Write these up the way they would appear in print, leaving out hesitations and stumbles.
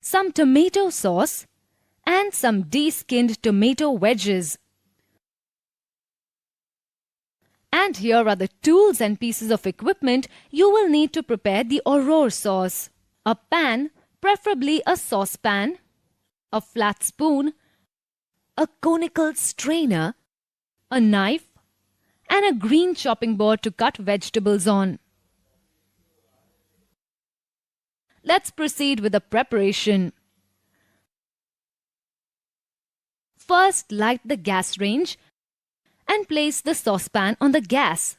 some tomato sauce, and some de-skinned tomato wedges. And here are the tools and pieces of equipment you will need to prepare the Aurore sauce. A pan, preferably a saucepan, a flat spoon, a conical strainer, a knife, and a green chopping board to cut vegetables on. Let's proceed with the preparation. First, light the gas range and place the saucepan on the gas.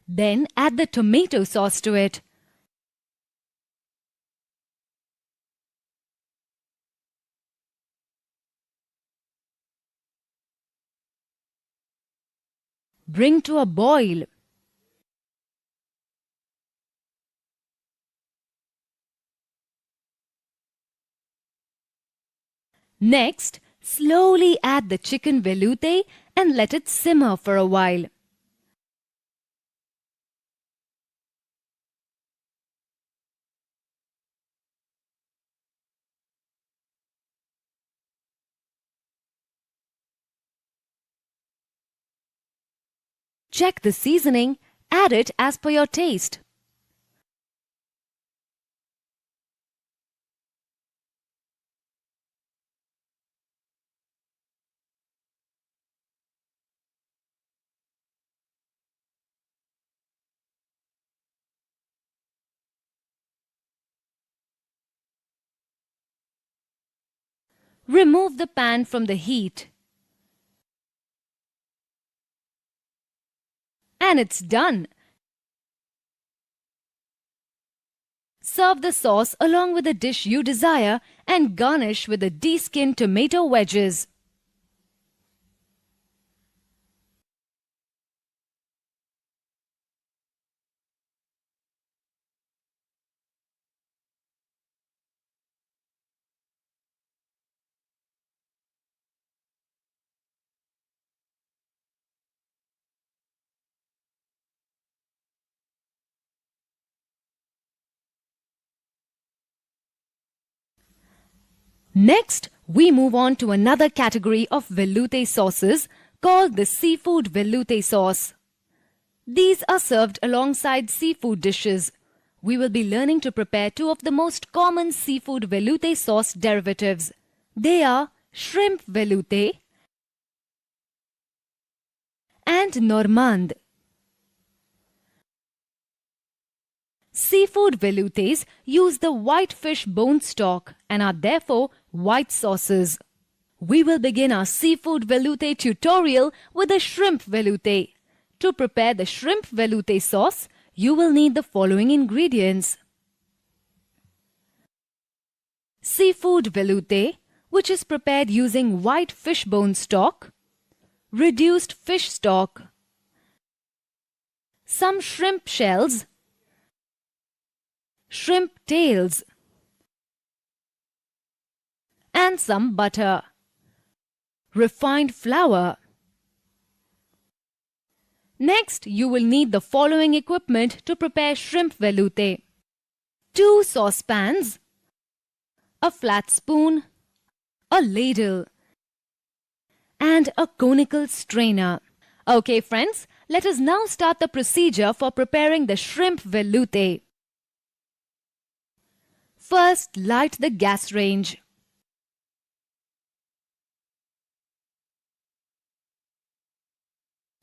Then add the tomato sauce to it. Bring to a boil. Next, slowly add the chicken velouté and let it simmer for a while. Check the seasoning, add it as per your taste. Remove the pan from the heat. And it's done. Serve the sauce along with the dish you desire and garnish with the de-skinned tomato wedges. Next, we move on to another category of velouté sauces called the seafood velouté sauce. These are served alongside seafood dishes. We will be learning to prepare two of the most common seafood velouté sauce derivatives. They are shrimp velouté and normande. Seafood veloutés use the white fish bone stock and are therefore white sauces. We will begin our seafood velouté tutorial with the shrimp velouté. To prepare the shrimp velouté sauce, you will need the following ingredients. Seafood velouté, which is prepared using white fish bone stock, reduced fish stock, some shrimp shells, shrimp tails, and some butter, refined flour. Next, you will need the following equipment to prepare shrimp velouté: 2 saucepans, a flat spoon, a ladle, and a conical strainer. Okay friends, let us now start the procedure for preparing the shrimp velouté. First, light the gas range.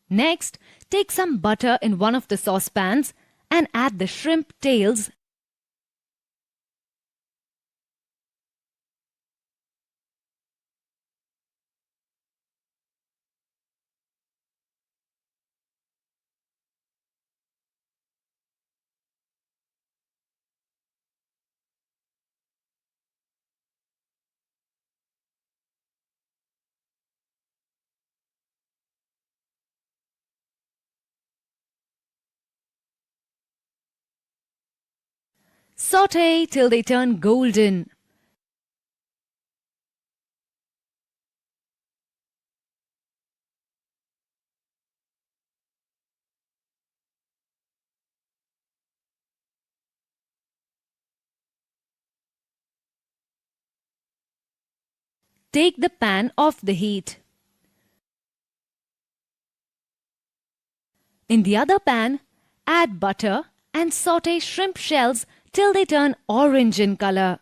Next, take some butter in one of the saucepans and add the shrimp tails Saute till they turn golden. Take the pan off the heat. In the other pan, add butter and saute shrimp shells till they turn orange in color.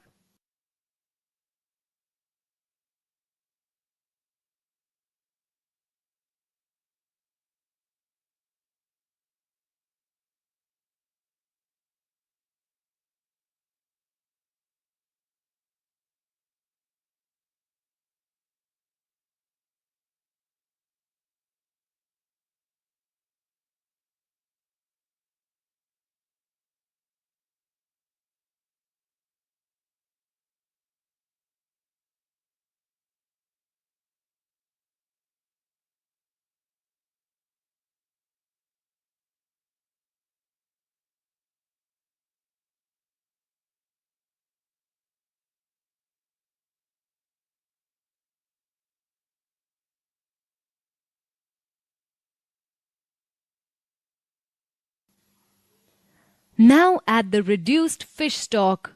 Now add the reduced fish stock.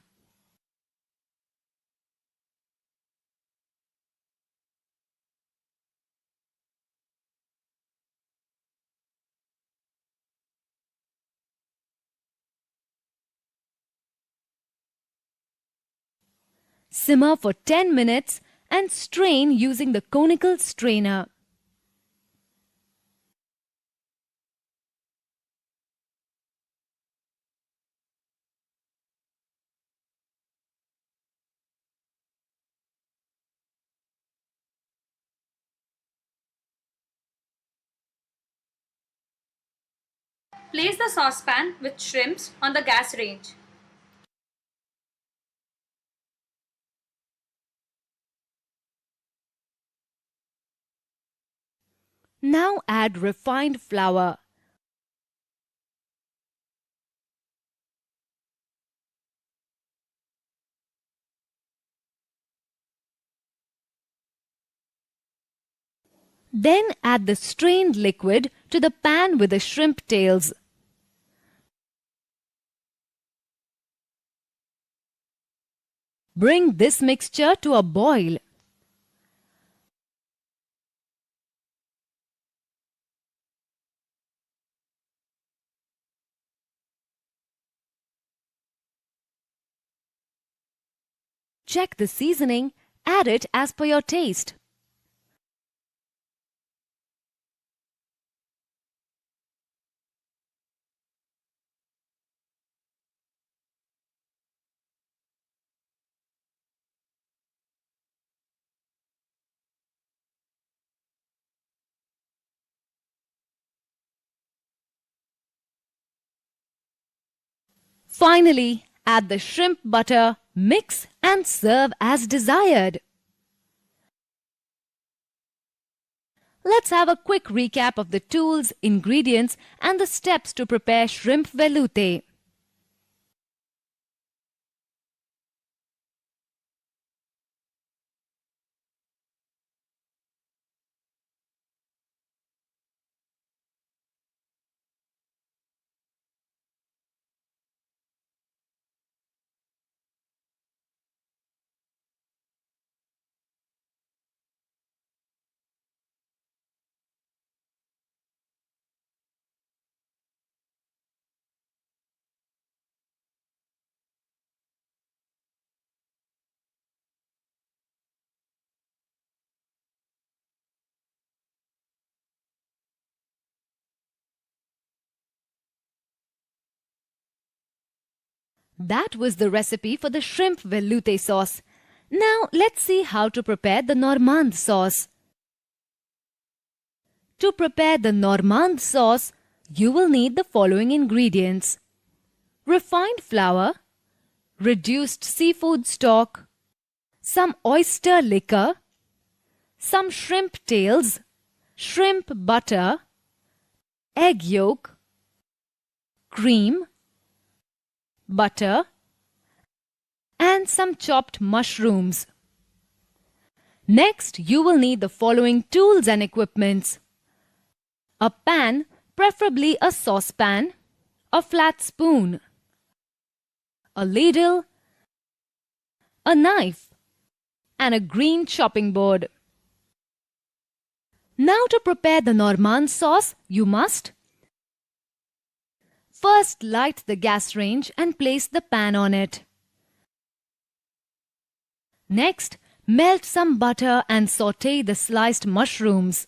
Simmer for 10 minutes and strain using the conical strainer. Place the saucepan with shrimps on the gas range. Now add refined flour. Then add the strained liquid to the pan with the shrimp tails. Bring this mixture to a boil. Check the seasoning. Add it as per your taste. Finally, add the shrimp butter, mix and serve as desired. Let's have a quick recap of the tools, ingredients and the steps to prepare shrimp veloute. That was the recipe for the shrimp veloute sauce. Now let's see how to prepare the Normande sauce. To prepare the Normande sauce, you will need the following ingredients: refined flour, reduced seafood stock, some oyster liquor, some shrimp tails, shrimp butter, egg yolk, cream, butter, and some chopped mushrooms. Next, you will need the following tools and equipments: a pan, preferably a saucepan, a flat spoon, a ladle, a knife, and a green chopping board. Now to prepare the Normand sauce, you must first light the gas range and place the pan on it. Next, melt some butter and saute the sliced mushrooms.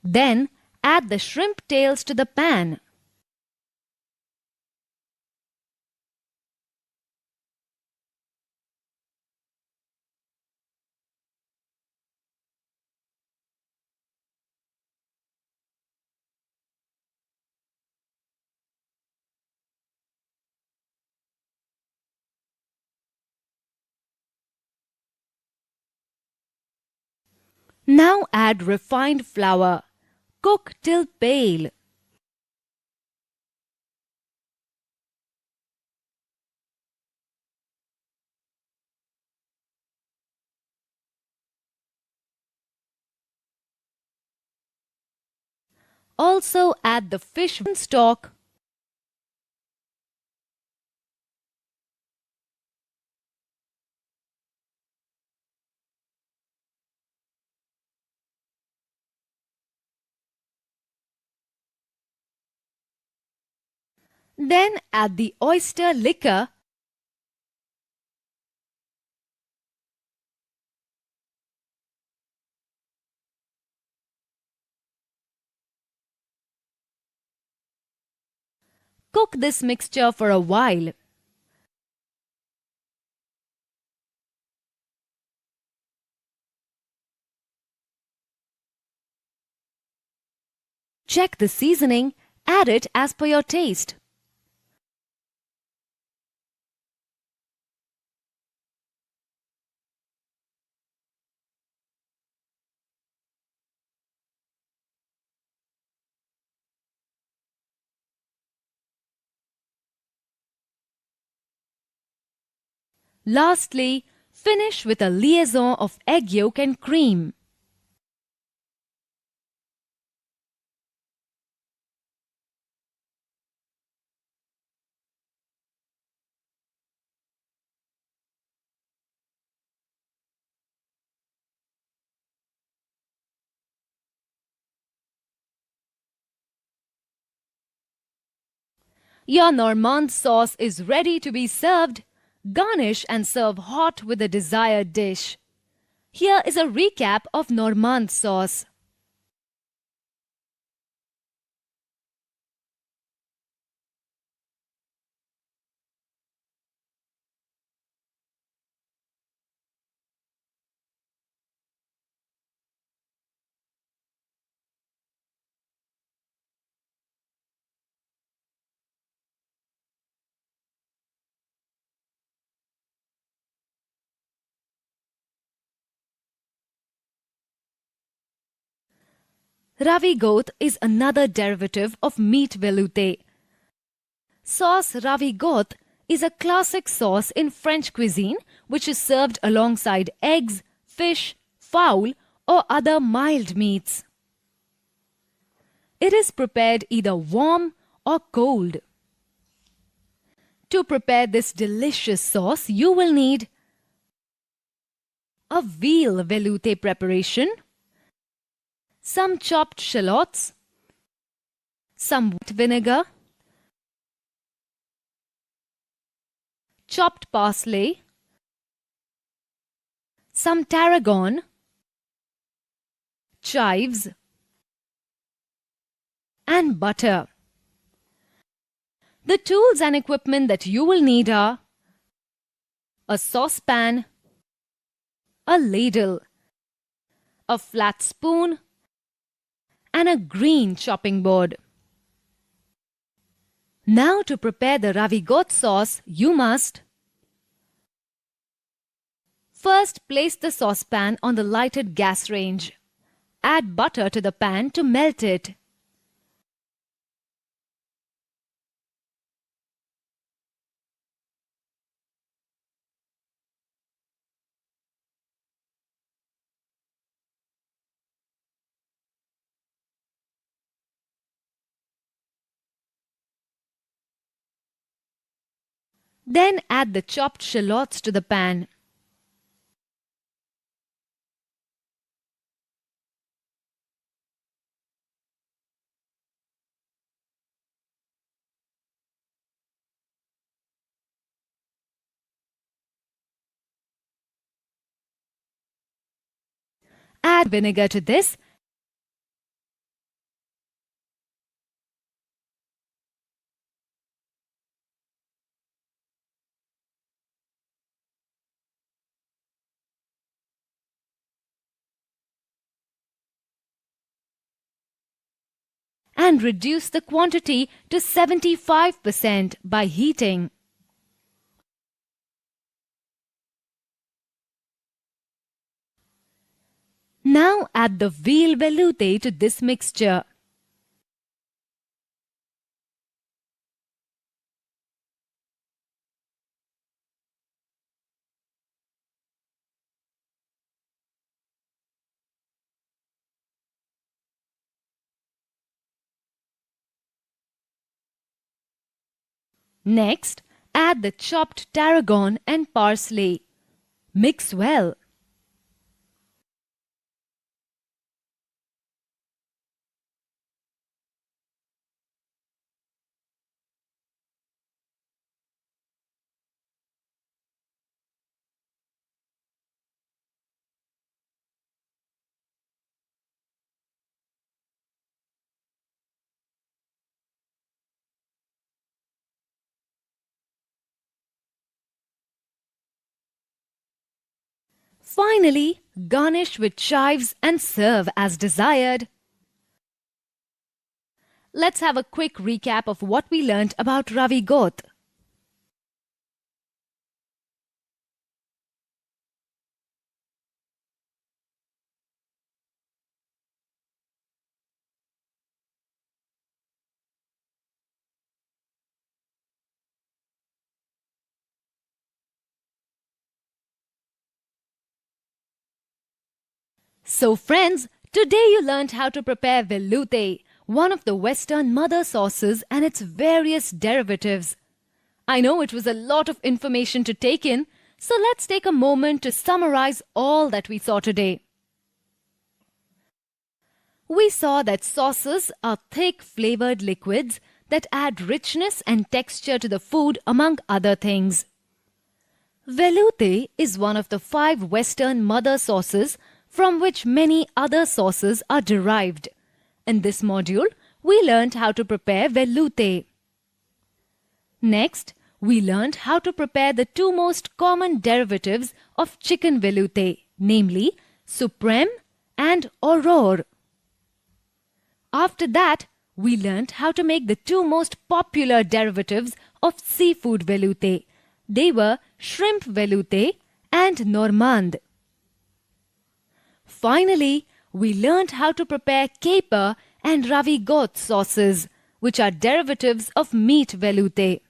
Then add the shrimp tails to the pan. Now add refined flour. Cook till pale. Also add the fish stock. Then add the oyster liquor. Cook this mixture for a while. Check the seasoning. Add it as per your taste. Lastly, finish with a liaison of egg yolk and cream. Your Normand sauce is ready to be served. Garnish and serve hot with the desired dish. Here is a recap of Normand sauce. Ravigote is another derivative of meat velouté. Sauce ravigote is a classic sauce in French cuisine which is served alongside eggs, fish, fowl or other mild meats. It is prepared either warm or cold. To prepare this delicious sauce, you will need a veal velouté preparation, some chopped shallots, some white vinegar, chopped parsley, some tarragon, chives, and butter. The tools and equipment that you will need are a saucepan, a ladle, a flat spoon, and a green chopping board. Now to prepare the ravigote sauce, you must first place the saucepan on the lighted gas range. Add butter to the pan to melt it. Then add the chopped shallots to the pan. Add vinegar to this. And reduce the quantity to 75% by heating. Now add the veal velouté to this mixture. Next, add the chopped tarragon and parsley. Mix well. Finally, garnish with chives and serve as desired. Let's have a quick recap of what we learnt about ravigote. So friends, today you learnt how to prepare velouté, one of the Western mother sauces and its various derivatives. I know it was a lot of information to take in, so let's take a moment to summarize all that we saw today. We saw that sauces are thick flavored liquids that add richness and texture to the food among other things. Velouté is one of the 5 Western mother sauces from which many other sauces are derived. In this module, we learned how to prepare velouté. Next, we learned how to prepare the 2 most common derivatives of chicken velouté, namely suprême and aurore. After that, we learned how to make the 2 most popular derivatives of seafood velouté. They were shrimp velouté and normande. Finally, we learned how to prepare caper and ravigote sauces, which are derivatives of meat velouté.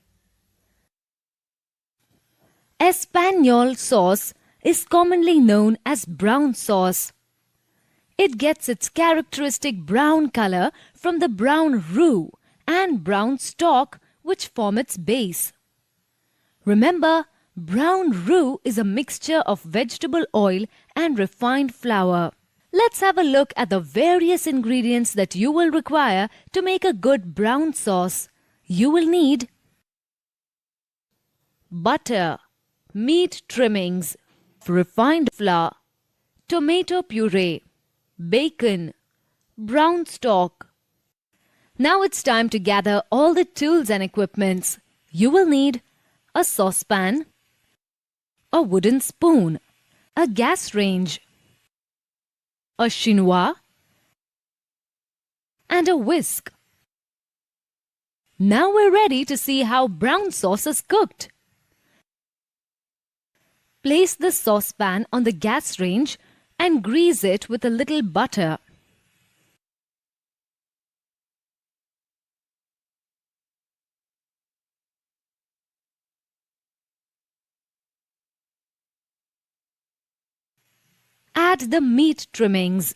Espagnole sauce is commonly known as brown sauce. It gets its characteristic brown color from the brown roux and brown stock which form its base. Remember, brown roux is a mixture of vegetable oil and refined flour. Let's have a look at the various ingredients that you will require to make a good brown sauce. You will need butter, meat trimmings, refined flour, tomato puree, bacon, brown stock. Now it's time to gather all the tools and equipments. You will need a saucepan, a wooden spoon, a gas range, a chinois, and a whisk. Now we're ready to see how brown sauce is cooked. Place the saucepan on the gas range and grease it with a little butter. Add the meat trimmings.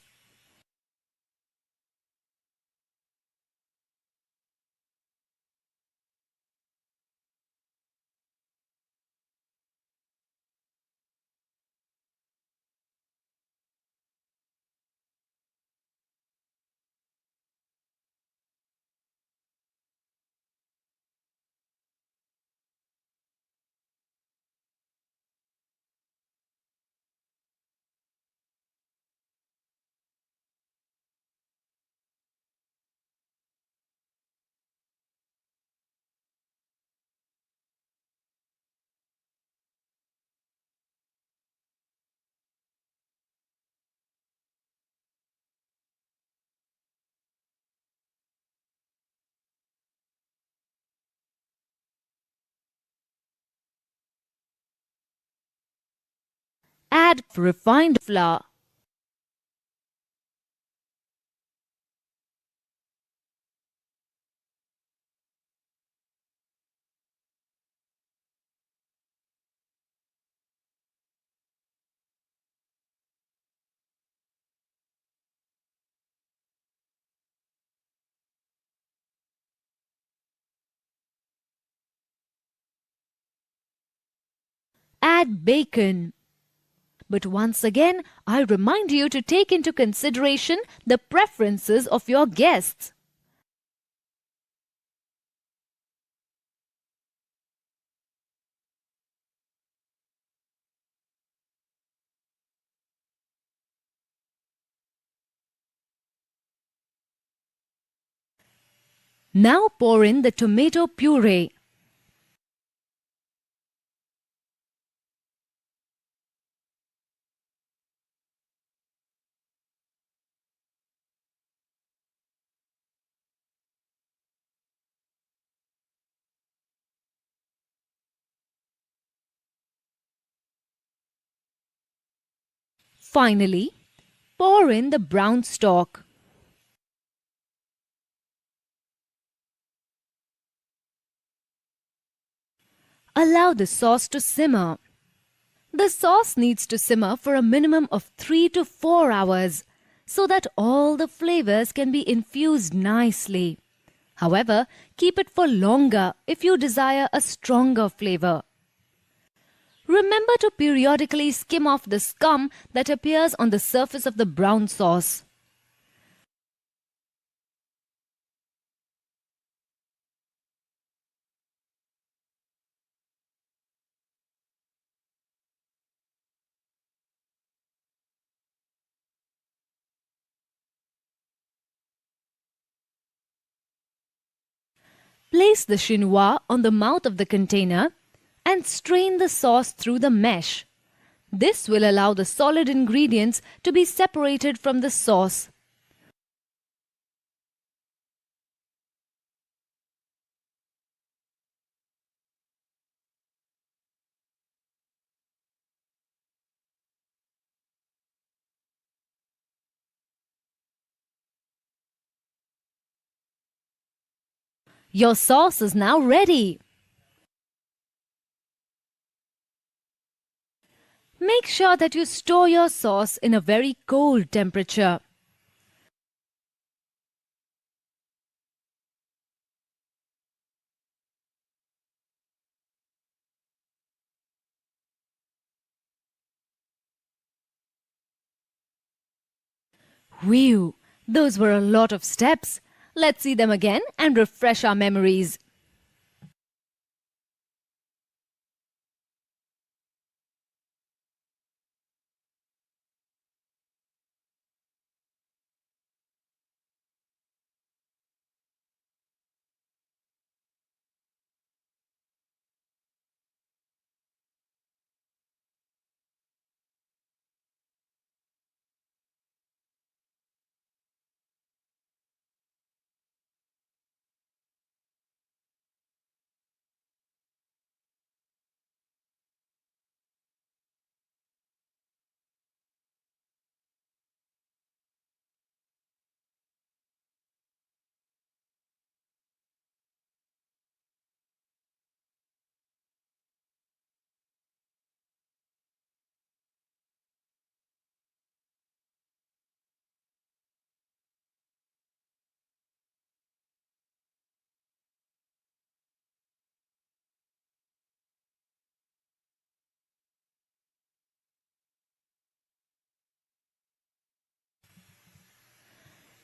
Add refined flour. Add bacon. But once again, I remind you to take into consideration the preferences of your guests. Now pour in the tomato puree. Finally, pour in the brown stock. Allow the sauce to simmer. The sauce needs to simmer for a minimum of 3 to 4 hours so that all the flavors can be infused nicely. However, keep it for longer if you desire a stronger flavor. Remember to periodically skim off the scum that appears on the surface of the brown sauce. Place the chinois on the mouth of the container and strain the sauce through the mesh. This will allow the solid ingredients to be separated from the sauce. Your sauce is now ready. Make sure that you store your sauce in a very cold temperature. Whew, those were a lot of steps. Let's see them again and refresh our memories.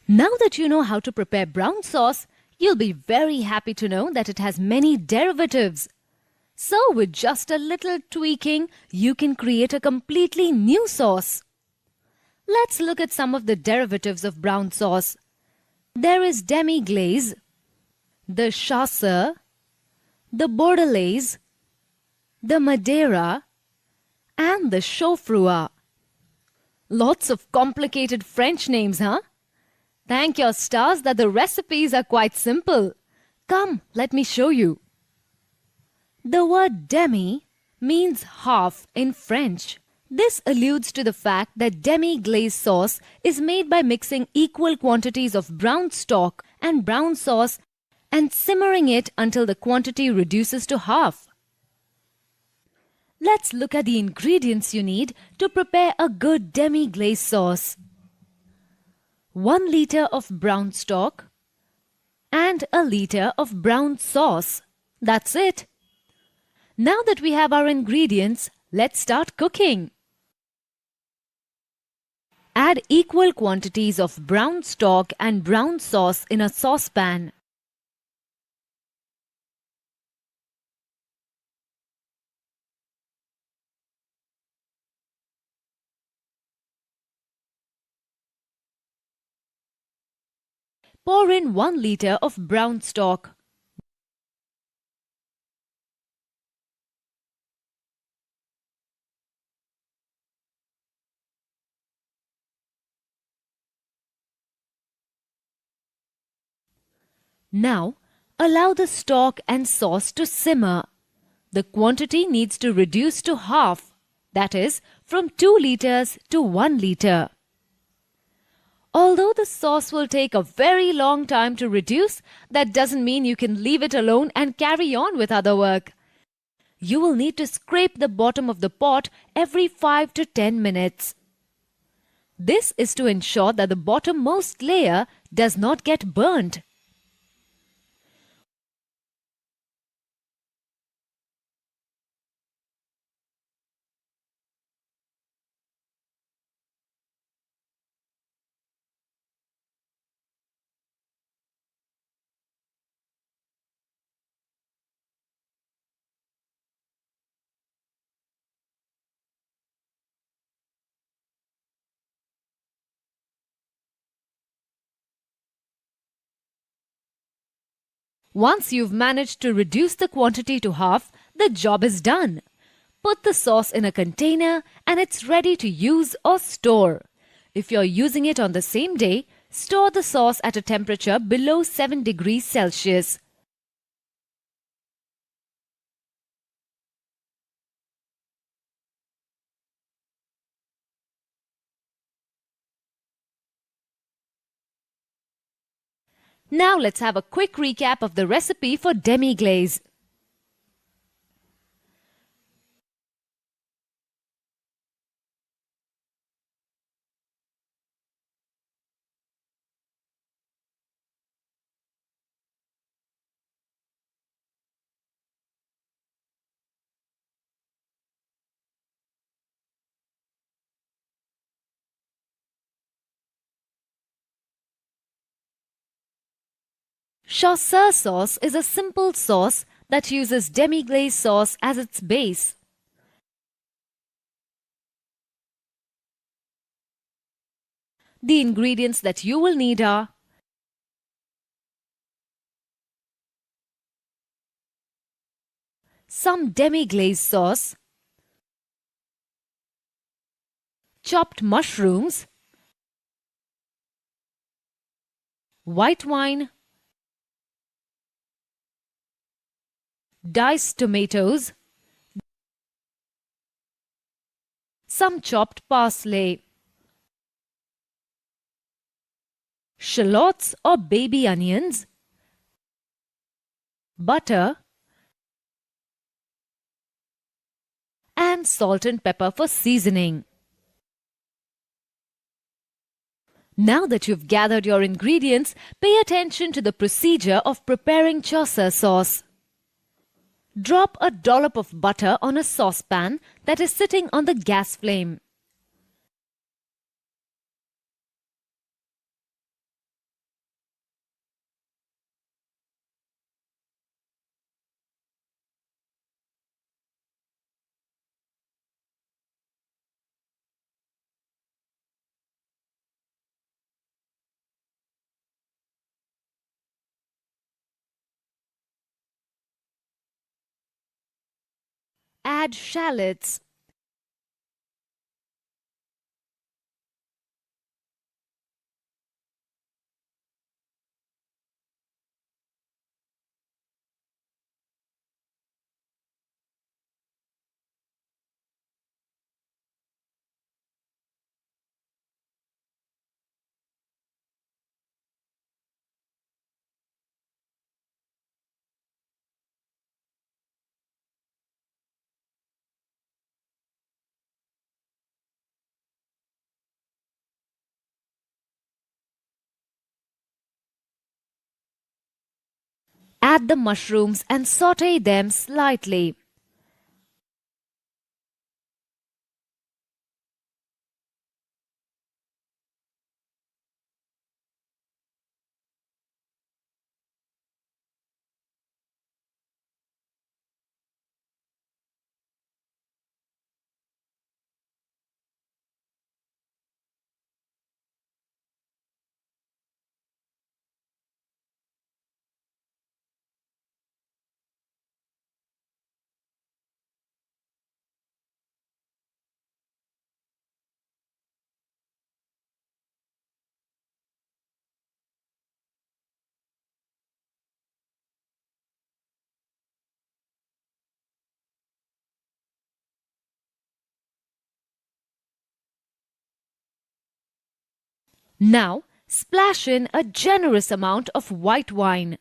Now that you know how to prepare brown sauce, you'll be very happy to know that it has many derivatives. So with just a little tweaking, you can create a completely new sauce. Let's look at some of the derivatives of brown sauce. There is demi-glace, the chasseur, the bordelaise, the madeira, and the chaudfroid. Lots of complicated French names, huh? Thank your stars that the recipes are quite simple. Come, let me show you. The word demi means half in French. This alludes to the fact that demi-glace sauce is made by mixing equal quantities of brown stock and brown sauce and simmering it until the quantity reduces to half. Let's look at the ingredients you need to prepare a good demi-glace sauce. 1 liter of brown stock and a liter of brown sauce. That's it. Now that we have our ingredients, let's start cooking. Add equal quantities of brown stock and brown sauce in a saucepan. Pour in 1 liter of brown stock. Now, allow the stock and sauce to simmer. The quantity needs to reduce to half, that is, from 2 liters to 1 liter. Although the sauce will take a very long time to reduce, that doesn't mean you can leave it alone and carry on with other work. You will need to scrape the bottom of the pot every 5 to 10 minutes. This is to ensure that the bottommost layer does not get burnt. Once you've managed to reduce the quantity to half, the job is done. Put the sauce in a container and it's ready to use or store. If you're using it on the same day, store the sauce at a temperature below 7 degrees Celsius. Now let's have a quick recap of the recipe for demi-glace. Chasseur sauce is a simple sauce that uses demi-glace sauce as its base. The ingredients that you will need are some demi-glace sauce, chopped mushrooms, white wine, diced tomatoes, some chopped parsley, shallots or baby onions, butter, and salt and pepper for seasoning. Now that you've gathered your ingredients, pay attention to the procedure of preparing chasseur sauce. Drop a dollop of butter on a saucepan that is sitting on the gas flame. add shallots. Add the mushrooms and saute them slightly. Now, splash in a generous amount of white wine.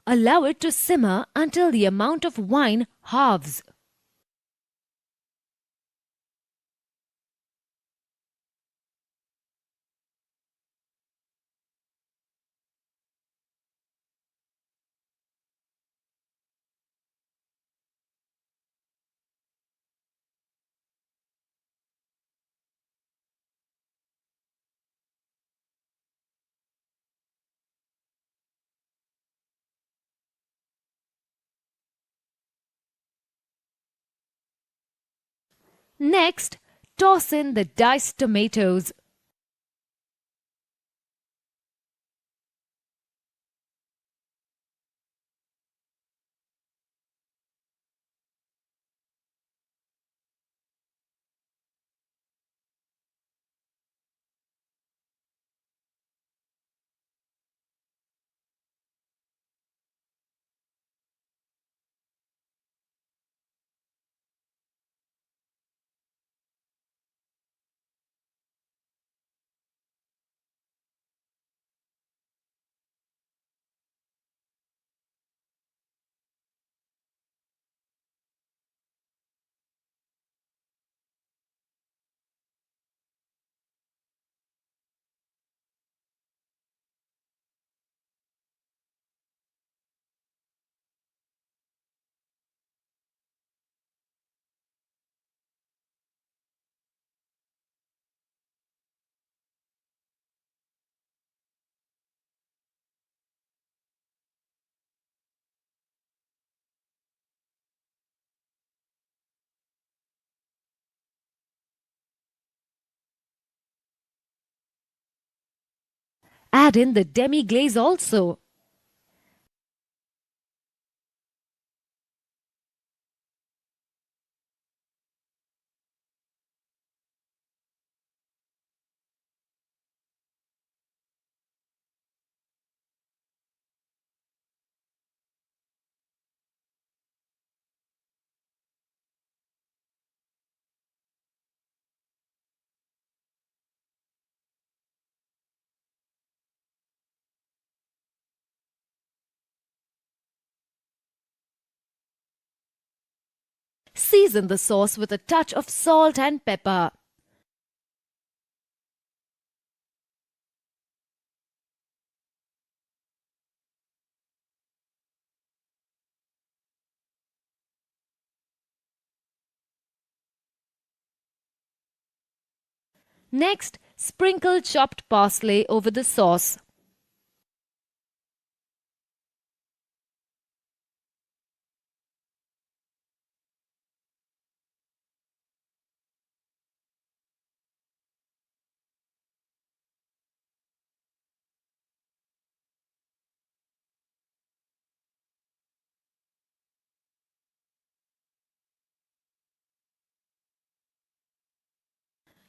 Allow it to simmer until the amount of wine halves. Next, toss in the diced tomatoes. Add in the demi-glace also. Season the sauce with a touch of salt and pepper. Next, sprinkle chopped parsley over the sauce.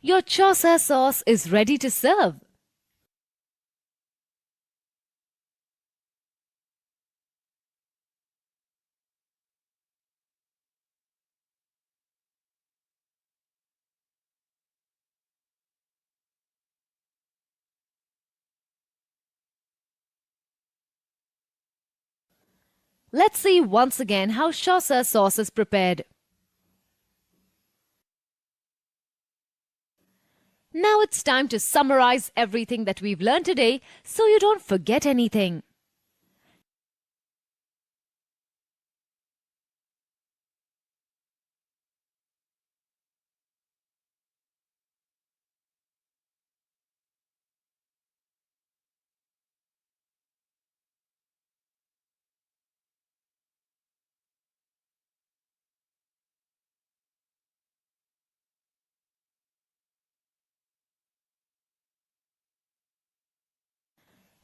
Your chosa sauce is ready to serve. Let's see once again how chosa sauce is prepared. Now it's time to summarize everything that we've learned today so you don't forget anything.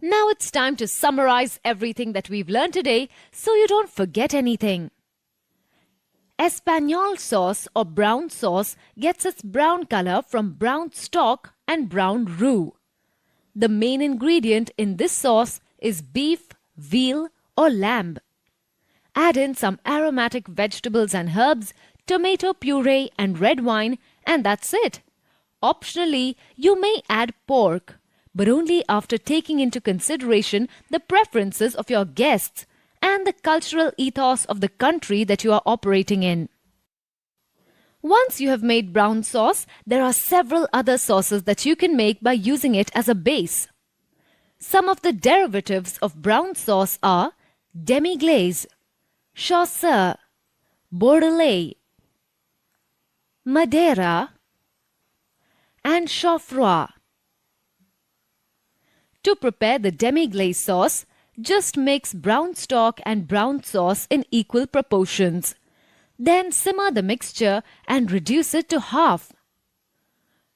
Now it's time to summarize everything that we've learned today so you don't forget anything. Espanol sauce or brown sauce gets its brown color from brown stock and brown roux. The main ingredient in this sauce is beef, veal or lamb. Add in some aromatic vegetables and herbs, tomato puree and red wine, and that's it. Optionally, you may add pork, but only after taking into consideration the preferences of your guests and the cultural ethos of the country that you are operating in. Once you have made brown sauce, there are several other sauces that you can make by using it as a base. Some of the derivatives of brown sauce are demi-glace, chasseur, bordelais, madeira, and chaud-froid. To prepare the demi-glace sauce, just mix brown stock and brown sauce in equal proportions. Then simmer the mixture and reduce it to half.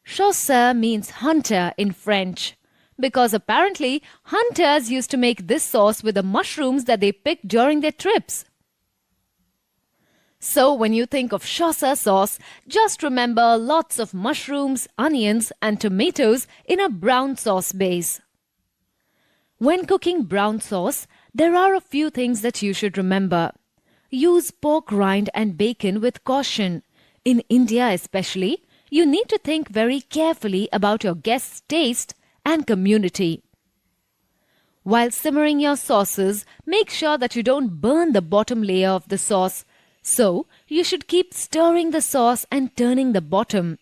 Chasseur means hunter in French, because apparently hunters used to make this sauce with the mushrooms that they picked during their trips. So when you think of chasseur sauce, just remember lots of mushrooms, onions and tomatoes in a brown sauce base. When cooking brown sauce, there are a few things that you should remember. Use pork rind and bacon with caution. In India especially, you need to think very carefully about your guests' taste and community. While simmering your sauces, make sure that you don't burn the bottom layer of the sauce. So, you should keep stirring the sauce and turning the bottom.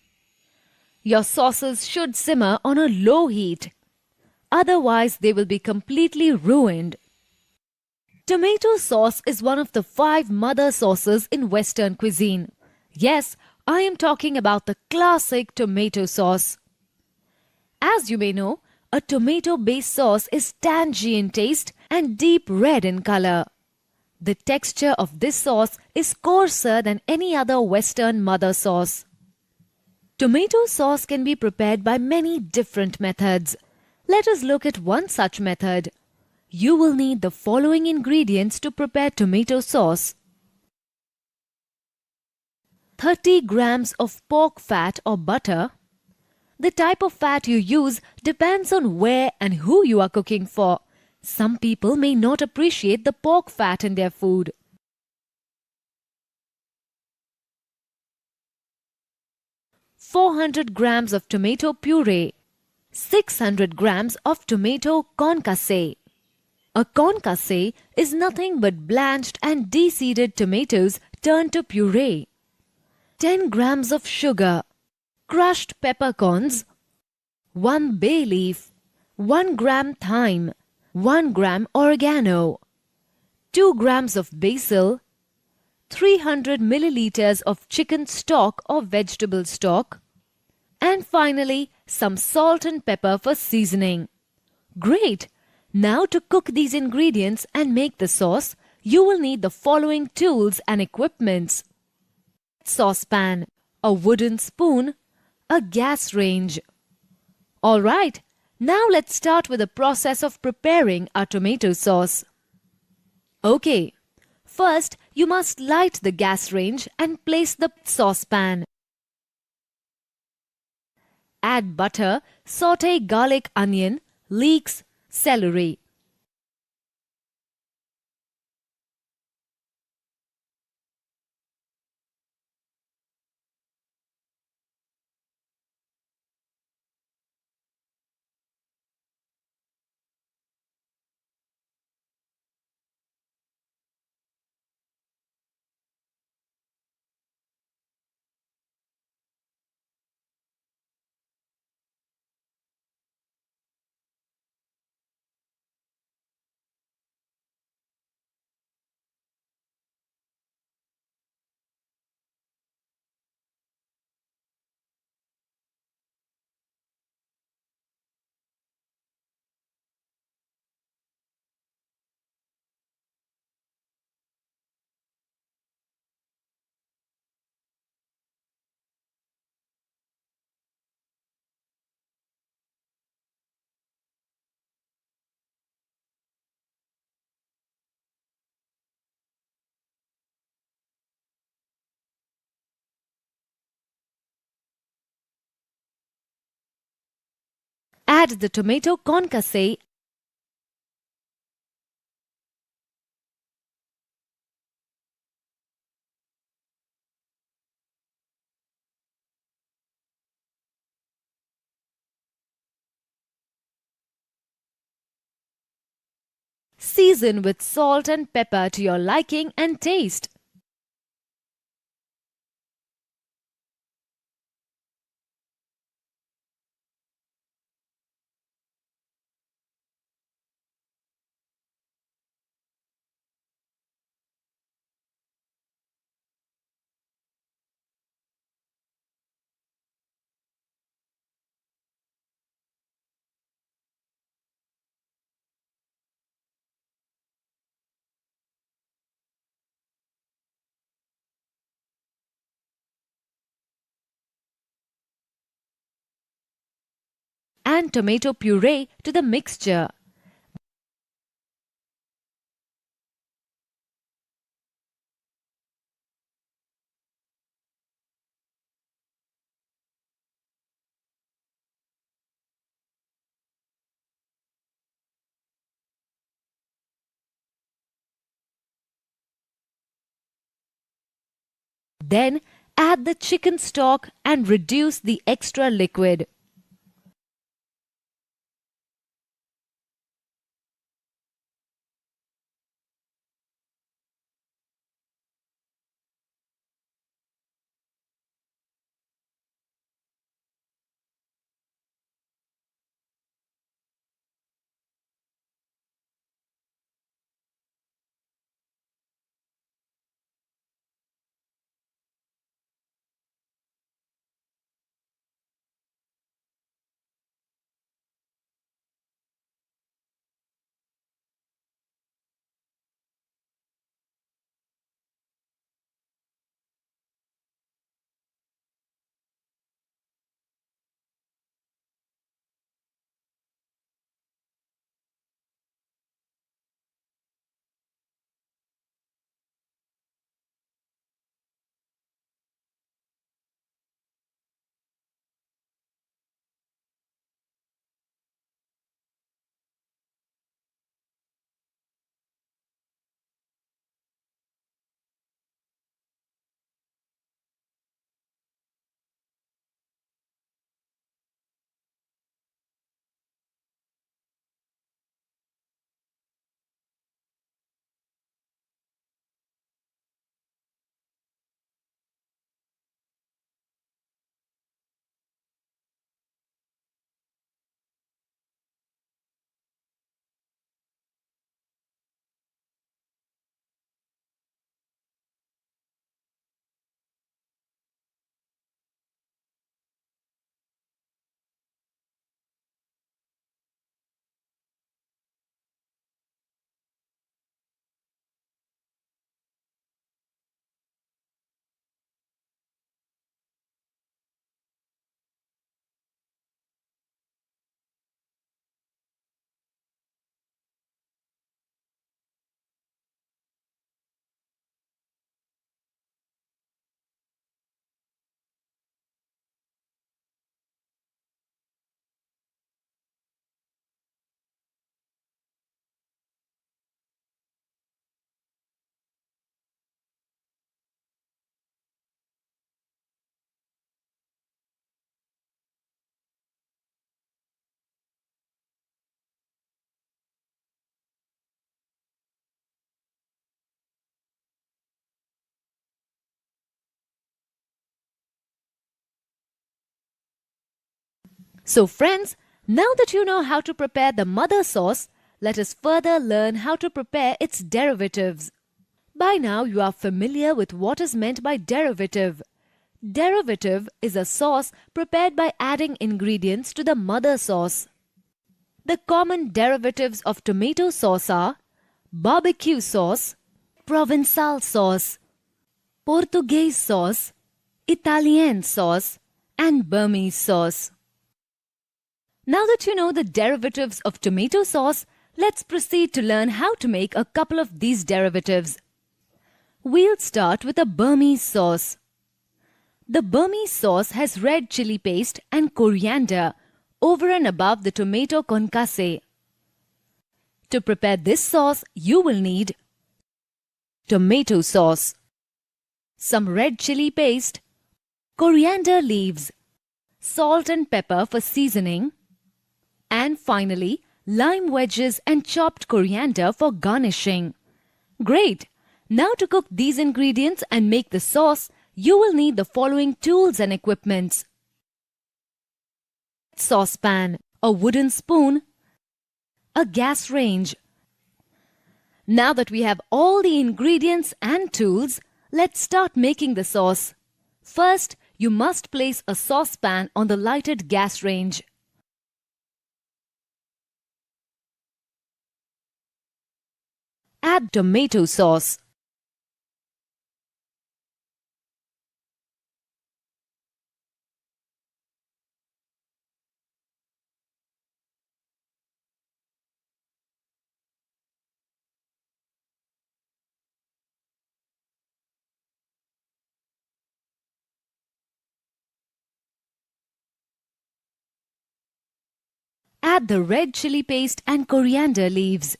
Your sauces should simmer on a low heat. Otherwise, they will be completely ruined. Tomato sauce is one of the 5 mother sauces in Western cuisine. Yes, I am talking about the classic tomato sauce. As you may know, a tomato-based sauce is tangy in taste and deep red in color. The texture of this sauce is coarser than any other Western mother sauce. Tomato sauce can be prepared by many different methods. Let us look at one such method. You will need the following ingredients to prepare tomato sauce. 30 grams of pork fat or butter. The type of fat you use depends on where and who you are cooking for. Some people may not appreciate the pork fat in their food. 400 grams of tomato puree. 600 grams of tomato concasse. A concasse is nothing but blanched and de-seeded tomatoes turned to puree. 10 grams of sugar. Crushed peppercorns. 1 bay leaf. 1 gram thyme. 1 gram oregano. 2 grams of basil. 300 milliliters of chicken stock or vegetable stock. And finally, some salt and pepper for seasoning. Great! Now to cook these ingredients and make the sauce, you will need the following tools and equipments. Saucepan, a wooden spoon, a gas range. Alright, now let's start with the process of preparing our tomato sauce. Okay, first you must light the gas range and place the saucepan. Add butter, saute garlic, onion, leeks, celery. Add the tomato concasse Season with salt and pepper to your liking and taste. And tomato puree to the mixture. Then add the chicken stock and reduce the extra liquid. So friends, now that you know how to prepare the mother sauce, let us further learn how to prepare its derivatives. By now you are familiar with what is meant by derivative. Derivative is a sauce prepared by adding ingredients to the mother sauce. The common derivatives of tomato sauce are barbecue sauce, Provençal sauce, Portuguese sauce, Italian sauce, and Burmese sauce. Now that you know the derivatives of tomato sauce, let's proceed to learn how to make a couple of these derivatives. We'll start with a Burmese sauce. The Burmese sauce has red chili paste and coriander over and above the tomato concasse. To prepare this sauce, you will need tomato sauce, some red chili paste, coriander leaves, salt and pepper for seasoning, and finally, lime wedges and chopped coriander for garnishing. Great! Now to cook these ingredients and make the sauce, you will need the following tools and equipments. Saucepan, a wooden spoon, a gas range. Now that we have all the ingredients and tools, let's start making the sauce. First, you must place a saucepan on the lighted gas range. Add tomato sauce. Add the red chili paste and coriander leaves.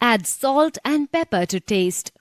Add salt and pepper to taste.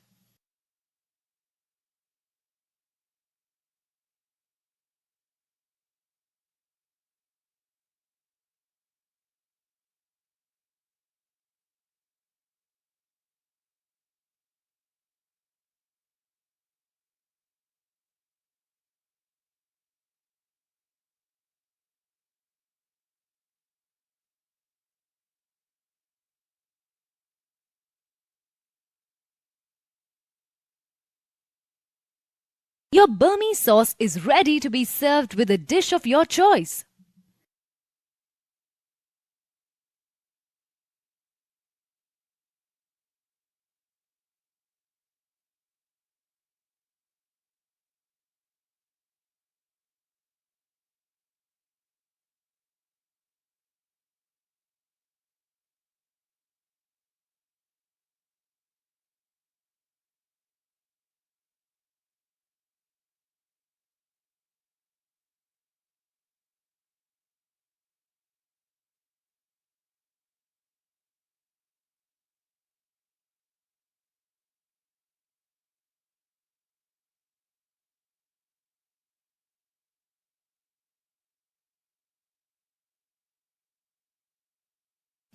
Your Burmese sauce is ready to be served with a dish of your choice.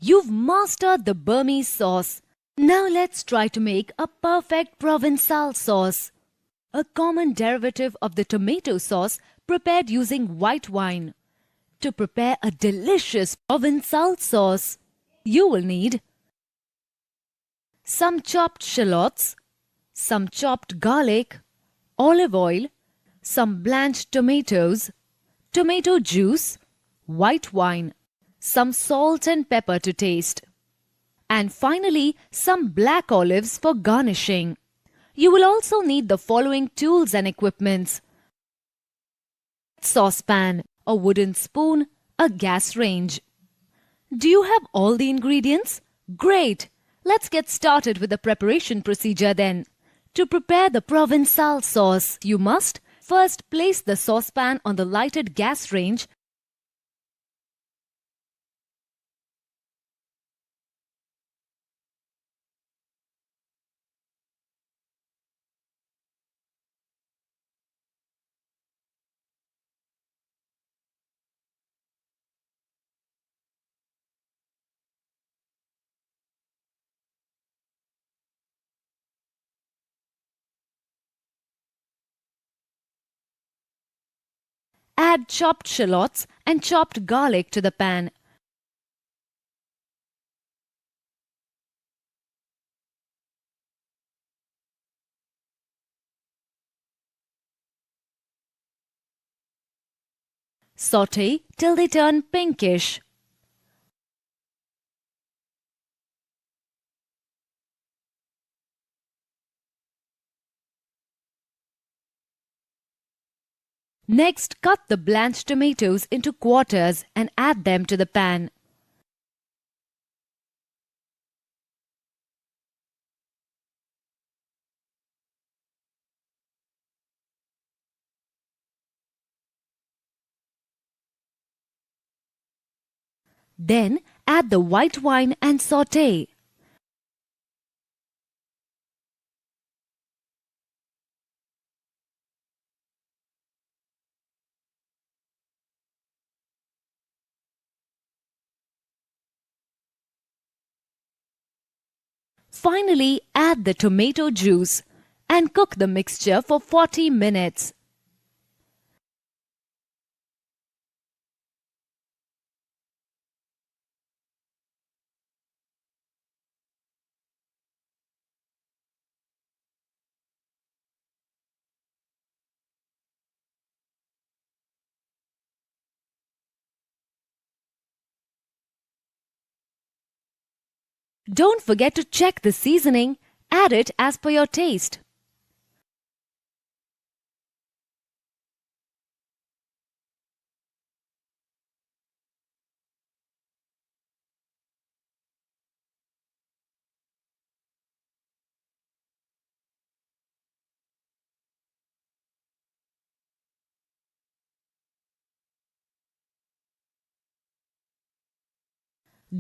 You've mastered the Burmese sauce. Now let's try to make a perfect Provençal sauce, a common derivative of the tomato sauce prepared using white wine. To prepare a delicious Provençal sauce, you will need some chopped shallots, some chopped garlic, olive oil, some blanched tomatoes, tomato juice, white wine, some salt and pepper to taste, and finally some black olives for garnishing. You will also need the following tools and equipments: saucepan, a wooden spoon, a gas range. Do you have all the ingredients? Great! Let's get started with the preparation procedure then. To prepare the Provençal sauce, you must first place the saucepan on the lighted gas range. Add chopped shallots and chopped garlic to the pan. Sauté till they turn pinkish. Next, cut the blanched tomatoes into quarters and add them to the pan. Then add the white wine and sauté. Finally, add the tomato juice and cook the mixture for 40 minutes. Don't forget to check the seasoning. Add it as per your taste.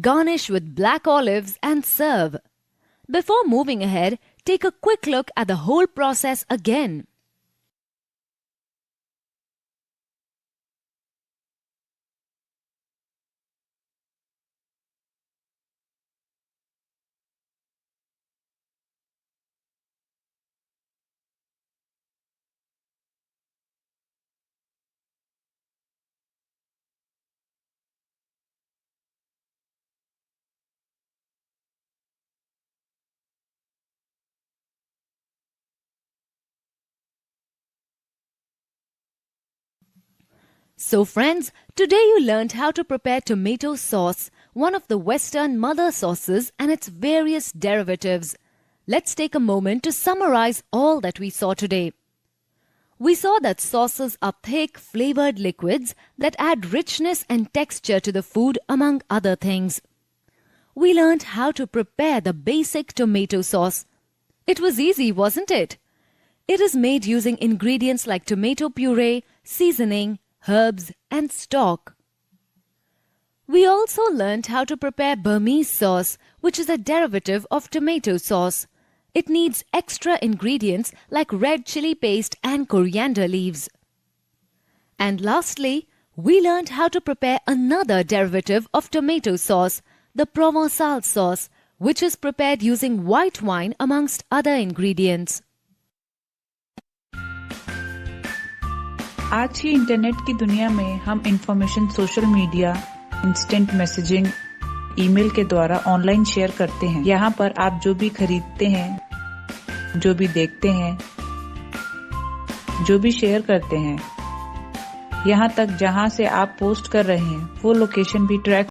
Garnish with black olives and serve. Before moving ahead, take a quick look at the whole process again. So friends, today you learned how to prepare tomato sauce, one of the Western mother sauces and its various derivatives. Let's take a moment to summarize all that we saw today. We saw that sauces are thick, flavored liquids that add richness and texture to the food, among other things. We learned how to prepare the basic tomato sauce. It was easy, wasn't it? It is made using ingredients like tomato puree, seasoning, herbs, and stock. We also learned how to prepare Burmese sauce, which is a derivative of tomato sauce. It needs extra ingredients like red chili paste and coriander leaves. And lastly, we learned how to prepare another derivative of tomato sauce, the Provençal sauce, which is prepared using white wine amongst other ingredients. आज की internet की दुनिया में हम information social media, instant messaging, email के द्वारा online share करते हैं। यहाँ पर आप जो भी खरीदते हैं, जो भी देखते हैं, जो भी शेयर करते हैं, यहाँ तक जहाँ से आप पोस्ट कर रहे हैं वो लोकेशन भी ट्रैक